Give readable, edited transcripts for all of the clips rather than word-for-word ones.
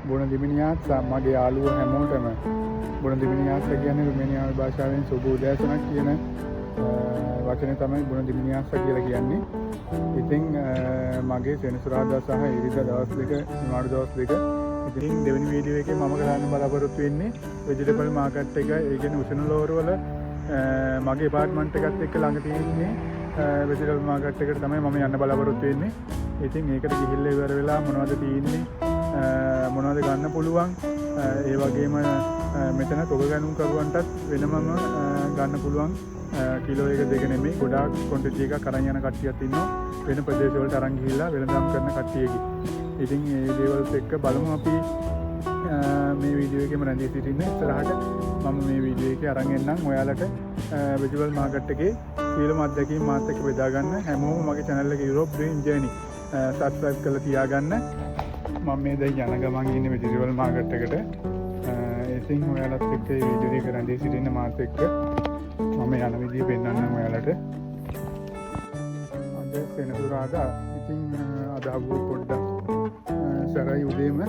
බුණ දිමිනියාත් මගේ යාළුවෝ හැමෝටම බුණ දිමිනියාත් කියන්නේ රුමේනියානු භාෂාවෙන් සුබ උදෑසනක් කියන වචනේ තමයි බුණ දිමිනියාත් කියලා කියන්නේ. ඉතින් මගේ සෙනසුරාදා සහ ඉරිදා දවස් දෙක නිවාඩු දවස් දෙක ඉතින් දෙවෙනි වීඩියෝ එකේ මම කරන්න බලාපොරොත්තු වෙන්නේ වෙජිටබල් මාකට් එක. ඒ කියන්නේ උෂණලෝර වල මගේ ඇපාර්ට්මන්ට් එකත් එක්ක ළඟ තියෙන්නේ වෙජිටබල් මාකට් එකට තමයි මම යන්න බලාපොරොත්තු වෙන්නේ. ඉතින් ඒකට ගිහිල්ලා ඉවර වෙලා මොනවද තියෙන්නේ මොනවද ගන්න පුළුවන් ඒ වගේම මෙතන තොග ගැනුම් කරුවන්ටත් වෙනමම ගන්න පුළුවන් කිලෝ එක දෙක නෙමෙයි ගොඩාක් ක්වොන්ටිටි එකක් අරන් යන කට්ටියක් ඉන්නවා වෙන ප්‍රදේශ වලට අරන් ගිහිල්ලා වෙළඳාම් කරන කට්ටියගේ. ඉතින් මේ දේවල්ත් එක්ක බලමු අපි මේ වීඩියෝ එකේම රැඳී සිටින්න. ඉස්සරහට මම මේ වීඩියෝ එකේ අරන් එන්නම් ඔයාලට වෙජිටබල් මාකට් එකේ සියලුම අත්දැකීම් මාත් එක්ක බෙදා ගන්න. හැමෝම මගේ channel එක යුරෝප් ඩ්‍රීම් ජර්නි subscribe කරලා තියාගන්න. මම මේ දැන් යන ගමන් ඉන්නේ වෙජිටබල් මාකට් එකට. ඉතින් ඔයාලත් එක්ක මේ වීඩියෝ එක රැඳී සිටින්න මාත් එක්ක මම යන විදිය පෙන්වන්නම් ඔයාලට. අද සෙනසුරාදා. ඉතින් අද ආවෝ පොඩ්ඩක් සරයි උදේම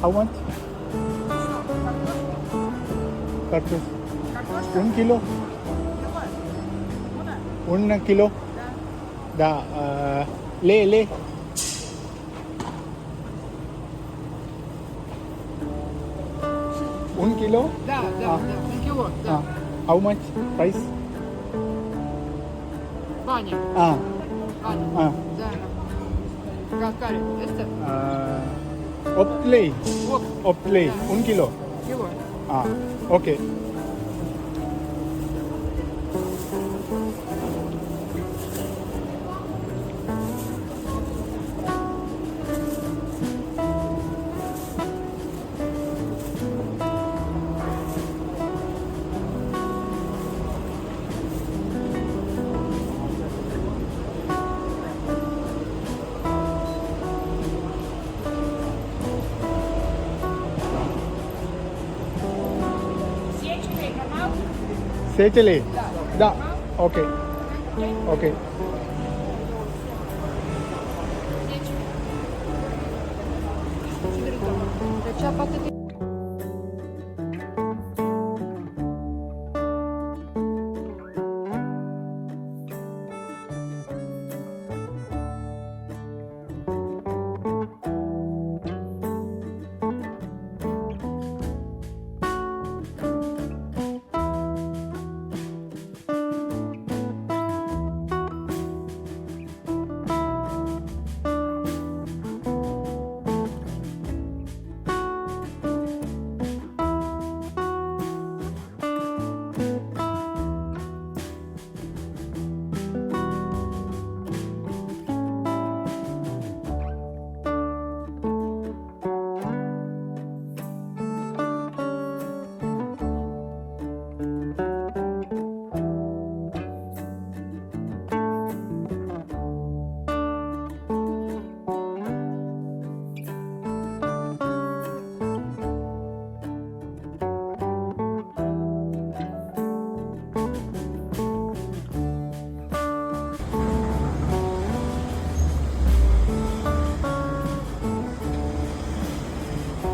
How much? Cartos. 1 kilo. 1 kilo. Da. Le. 1 kilo? Да, 1 кило, да. How much price? Баня, Ah. баня, Ah. да. Гаскари, это Oplay. вот Oplay. 1 kilo. кило. Okay. Seychelles? Da. Okay. Okay. Сейчас потом.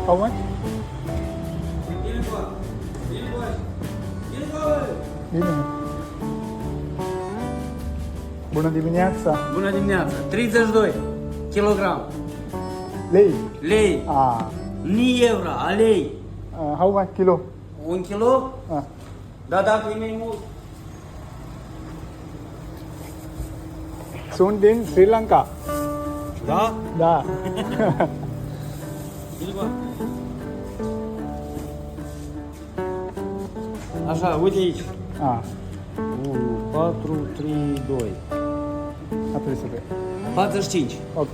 How much? Ini. Bună dimineața. Bună dimineața! 32 kg. Lei. Lei. Ni euro, a lei. How much kilo? 1 kilo? Da, dacă e mai mult. Sunt din Sri Lanka. Da? Da. Așa, uite aici. 1, 4, 3, 2. Trebuie să vezi. 45. Ok.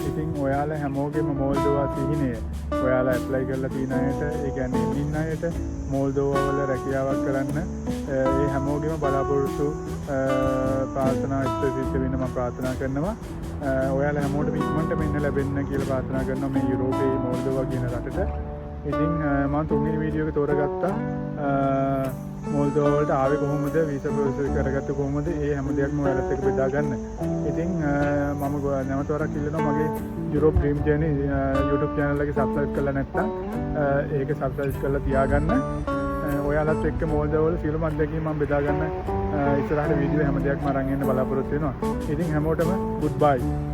ඉතින් ඔයාලා හැමෝගෙම මෝල්දෝවා සිහිනය ඔයාලා apply කරලා තියෙන අයට ඒ කියන්නේ ඉන්න අයට මෝල්දෝවා වල රැකියාවක් කරන්න ඒ හැමෝගෙම බලාපොරොත්තු ප්‍රාර්ථනා ඉෂ්ට සිද්ධ වෙන්න මම ප්‍රාර්ථනා කරනවා ඔයාලා හැමෝටම ඉක්මනට මෙන්න ලැබෙන්න කියලා ප්‍රාර්ථනා කරනවා මේ යුරෝපයේ මෝල්දෝවා කියන රටට. ඉතින් මම තුන්වෙනි වීඩියෝ එක තෝරගත්තා මෝල්දෝවා වලට ආවේ කොහොමද වීසා ප්‍රොසෙස් කරගත්තේ කොහොමද ඒ හැම දෙයක්ම ඔයාලත් එක්ක බෙදා ගන්න. ඉතින් මම නැවත වරක් ඉල්ලනවා මගේ Europe dream journey YouTube channel එක subscribe කරලා නැත්නම් ඒක subscribe කරලා තියාගන්න. ඔයාලත් එක්ක මෝල්දෝවා වල සියලුම අත්දැකීම් මම බෙදා ගන්න ඉස්සරහට වීඩියෝ හැම දෙයක්ම අරන් එන්න බලාපොරොත්තු වෙනවා. ඉතින් හැමෝටම good bye.